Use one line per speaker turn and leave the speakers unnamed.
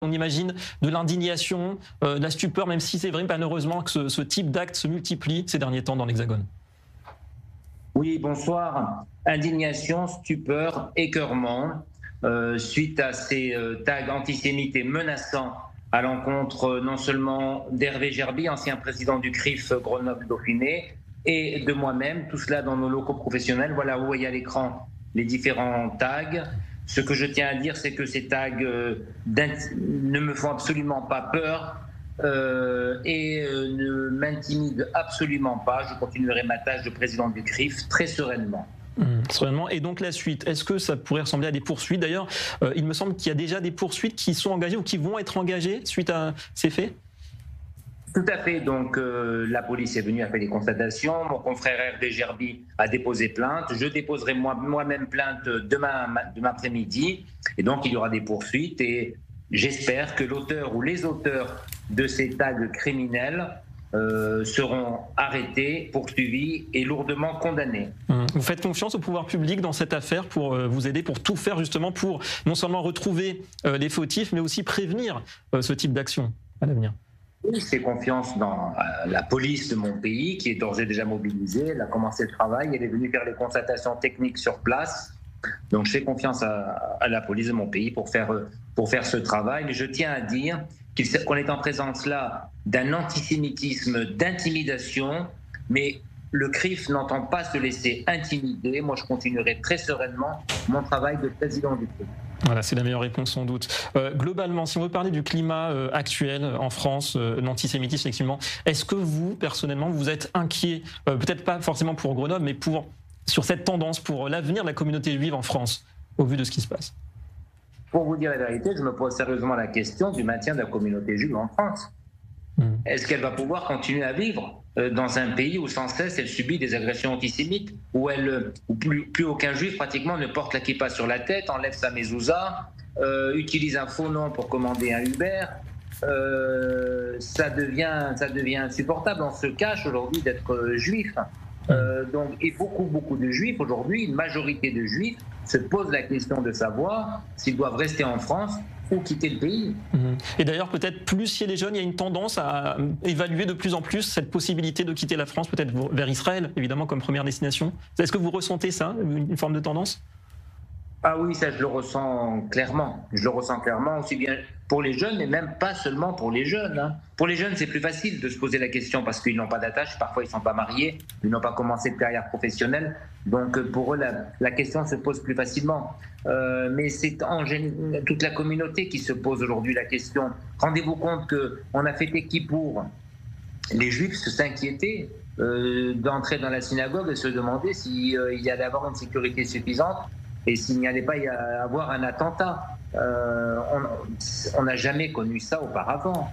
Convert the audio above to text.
On imagine de l'indignation, de la stupeur, même si c'est vrai malheureusement que ce type d'actes se multiplie ces derniers temps dans l'Hexagone.
Oui, bonsoir. Indignation, stupeur, écœurement suite à ces tags antisémites et menaçants à l'encontre non seulement d'Hervé Gerby, ancien président du CRIF Grenoble-Dauphiné, et de moi-même, tout cela dans nos locaux professionnels. Voilà, vous voyez à l'écran les différents tags. Ce que je tiens à dire, c'est que ces tags ne me font absolument pas peur et ne m'intimident absolument pas. Je continuerai ma tâche de président du CRIF très sereinement.
Sereinement. Et donc la suite, est-ce que ça pourrait ressembler à des poursuites? D'ailleurs, il me semble qu'il y a déjà des poursuites qui sont engagées ou qui vont être engagées suite à ces faits.
Tout à fait. Donc la police est venue, a fait des constatations. Mon confrère Hervé Gerby a déposé plainte. Je déposerai moi-même plainte demain après-midi. Et donc il y aura des poursuites. Et j'espère que l'auteur ou les auteurs de ces tags criminels seront arrêtés, poursuivis et lourdement condamnés.
Vous faites confiance au pouvoir public dans cette affaire pour vous aider, pour tout faire justement pour non seulement retrouver les fautifs, mais aussi prévenir ce type d'action à l'avenir?
Oui, j'ai confiance dans la police de mon pays qui est d'ores et déjà mobilisée. Elle a commencé le travail, elle est venue faire les constatations techniques sur place. Donc je fais confiance à la police de mon pays pour faire ce travail. Mais je tiens à dire qu'on est en présence là d'un antisémitisme, d'intimidation, mais le CRIF n'entend pas se laisser intimider. Moi, je continuerai très sereinement mon travail de président du CRIF.
Voilà, c'est la meilleure réponse sans doute. Globalement, si on veut parler du climat actuel en France, l'antisémitisme, effectivement, est-ce que vous, personnellement, vous êtes inquiet, peut-être pas forcément pour Grenoble, mais sur cette tendance, pour l'avenir de la communauté juive en France, au vu de ce qui se passe?
Pour vous dire la vérité, je me pose sérieusement la question du maintien de la communauté juive en France. Est-ce qu'elle va pouvoir continuer à vivre dans un pays où sans cesse elle subit des agressions antisémites, où plus aucun juif pratiquement ne porte la kippa sur la tête, enlève sa mezouza, utilise un faux nom pour commander un Uber? Ça devient insupportable. On se cache aujourd'hui d'être juif. Et beaucoup de juifs aujourd'hui, une majorité de juifs se posent la question de savoir s'ils doivent rester en France ou quitter le pays.
Et d'ailleurs, peut-être plus chez les jeunes, il y a une tendance à évaluer de plus en plus cette possibilité de quitter la France, peut-être vers Israël, évidemment, comme première destination. Est-ce que vous ressentez ça, une forme de tendance?
Ah oui, ça je le ressens clairement. Je le ressens clairement, aussi bien pour les jeunes, mais même pas seulement pour les jeunes. Pour les jeunes, c'est plus facile de se poser la question parce qu'ils n'ont pas d'attache, parfois ils ne sont pas mariés, ils n'ont pas commencé de carrière professionnelle. Donc pour eux, la question se pose plus facilement. Mais c'est toute la communauté qui se pose aujourd'hui la question. Rendez-vous compte qu'on a fêté Kippour. Les Juifs s'inquiétaient d'entrer dans la synagogue et se demander s'il y allait avoir une sécurité suffisante et s'il n'y allait pas y avoir un attentat. On n'a jamais connu ça auparavant.